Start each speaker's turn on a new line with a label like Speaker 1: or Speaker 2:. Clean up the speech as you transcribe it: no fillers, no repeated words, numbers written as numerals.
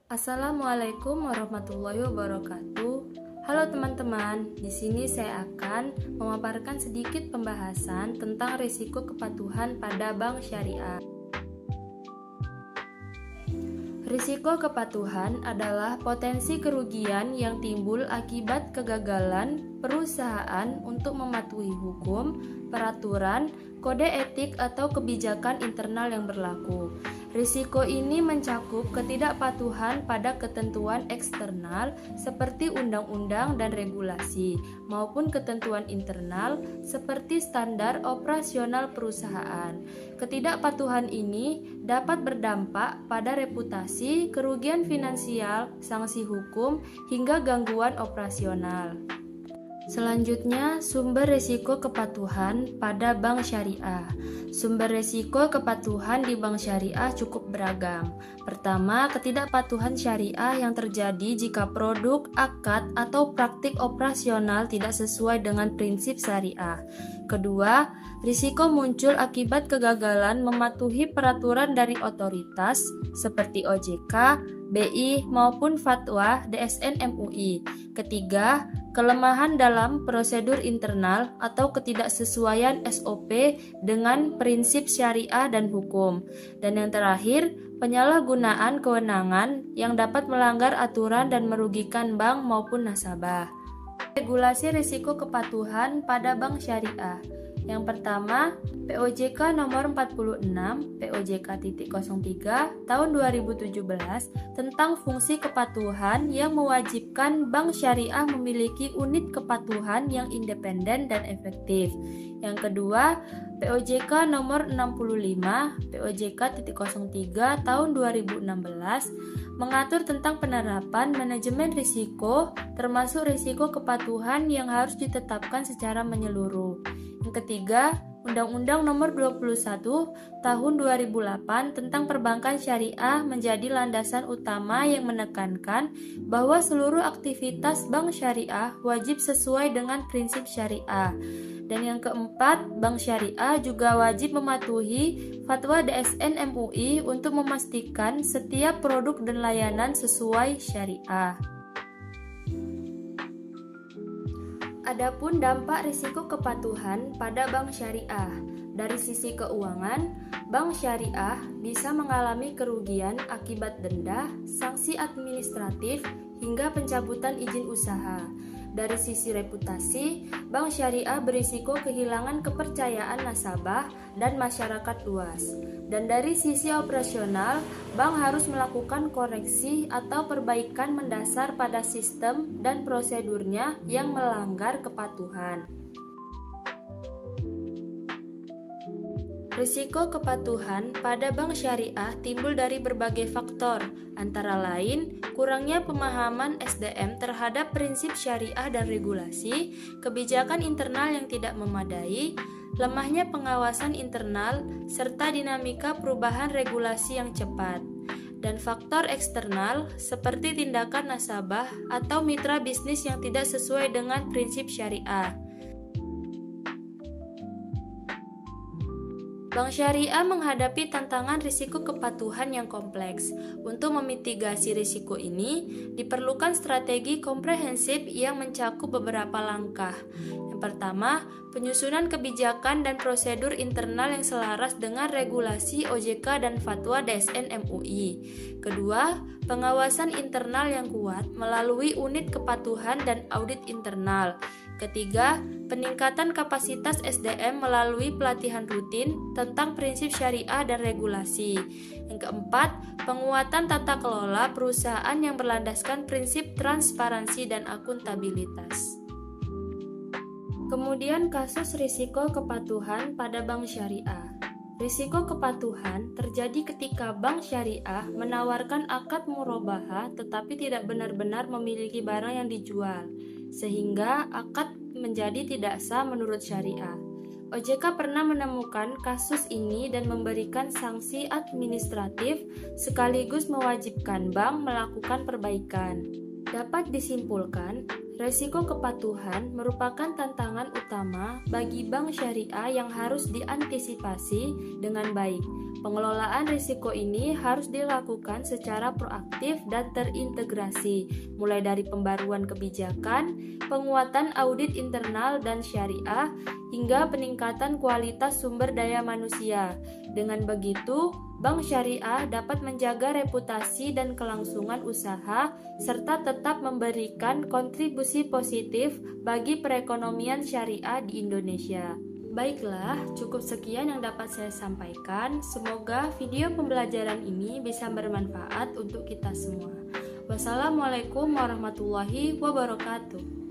Speaker 1: Assalamualaikum warahmatullahi wabarakatuh. Halo teman-teman, di sini saya akan memaparkan sedikit pembahasan tentang risiko kepatuhan pada bank syariah. Risiko kepatuhan adalah potensi kerugian yang timbul akibat kegagalan perusahaan untuk mematuhi hukum, peraturan, kode etik, atau kebijakan internal yang berlaku. Risiko ini mencakup ketidakpatuhan pada ketentuan eksternal seperti undang-undang dan regulasi, maupun ketentuan internal seperti standar operasional perusahaan. Ketidakpatuhan ini dapat berdampak pada reputasi, kerugian finansial, sanksi hukum, hingga gangguan operasional. Selanjutnya, sumber risiko kepatuhan pada bank syariah. Sumber risiko kepatuhan di bank syariah cukup beragam. Pertama, ketidakpatuhan syariah yang terjadi jika produk, akad, atau praktik operasional tidak sesuai dengan prinsip syariah. Kedua, risiko muncul akibat kegagalan mematuhi peraturan dari otoritas seperti OJK, BI, maupun fatwa DSN MUI. Ketiga, kelemahan dalam prosedur internal atau ketidaksesuaian SOP dengan prinsip syariah dan hukum. Dan yang terakhir, penyalahgunaan kewenangan yang dapat melanggar aturan dan merugikan bank maupun nasabah. Regulasi risiko kepatuhan pada bank syariah. Yang pertama, POJK nomor 46 POJK.03 tahun 2017 tentang fungsi kepatuhan yang mewajibkan bank syariah memiliki unit kepatuhan yang independen dan efektif. Yang kedua, POJK nomor 65 POJK.03 tahun 2016 mengatur tentang penerapan manajemen risiko termasuk risiko kepatuhan yang harus ditetapkan secara menyeluruh. Yang ketiga, Undang-Undang Nomor 21 Tahun 2008 tentang Perbankan Syariah menjadi landasan utama yang menekankan bahwa seluruh aktivitas bank syariah wajib sesuai dengan prinsip syariah. Dan yang keempat, bank syariah juga wajib mematuhi fatwa DSN MUI untuk memastikan setiap produk dan layanan sesuai syariah. Adapun dampak risiko kepatuhan pada bank syariah. Dari sisi keuangan, bank syariah bisa mengalami kerugian akibat denda, sanksi administratif, hingga pencabutan izin usaha. Dari sisi reputasi, bank syariah berisiko kehilangan kepercayaan nasabah dan masyarakat luas. Dan dari sisi operasional, bank harus melakukan koreksi atau perbaikan mendasar pada sistem dan prosedurnya yang melanggar kepatuhan. Risiko kepatuhan pada bank syariah timbul dari berbagai faktor, antara lain kurangnya pemahaman SDM terhadap prinsip syariah dan regulasi, kebijakan internal yang tidak memadai, lemahnya pengawasan internal, serta dinamika perubahan regulasi yang cepat. Dan faktor eksternal seperti tindakan nasabah atau mitra bisnis yang tidak sesuai dengan prinsip syariah. Bank syariah menghadapi tantangan risiko kepatuhan yang kompleks. Untuk memitigasi risiko ini, diperlukan strategi komprehensif yang mencakup beberapa langkah. Yang pertama, penyusunan kebijakan dan prosedur internal yang selaras dengan regulasi OJK dan fatwa DSN MUI. Kedua, pengawasan internal yang kuat melalui unit kepatuhan dan audit internal. Ketiga, peningkatan kapasitas SDM melalui pelatihan rutin tentang prinsip syariah dan regulasi. Yang keempat, penguatan tata kelola perusahaan yang berlandaskan prinsip transparansi dan akuntabilitas. Kemudian kasus risiko kepatuhan pada bank syariah. Risiko kepatuhan terjadi ketika bank syariah menawarkan akad murabahah tetapi tidak benar-benar memiliki barang yang dijual, sehingga akad menjadi tidak sah menurut syariah. OJK pernah menemukan kasus ini dan memberikan sanksi administratif sekaligus mewajibkan bank melakukan perbaikan. Dapat disimpulkan, resiko kepatuhan merupakan tantangan utama bagi bank syariah yang harus diantisipasi dengan baik. Pengelolaan risiko ini harus dilakukan secara proaktif dan terintegrasi, mulai dari pembaruan kebijakan, penguatan audit internal dan syariah, hingga peningkatan kualitas sumber daya manusia. Dengan begitu, bank syariah dapat menjaga reputasi dan kelangsungan usaha serta tetap memberikan kontribusi positif bagi perekonomian syariah di Indonesia. Baiklah, cukup sekian yang dapat saya sampaikan. Semoga video pembelajaran ini bisa bermanfaat untuk kita semua. Wassalamualaikum warahmatullahi wabarakatuh.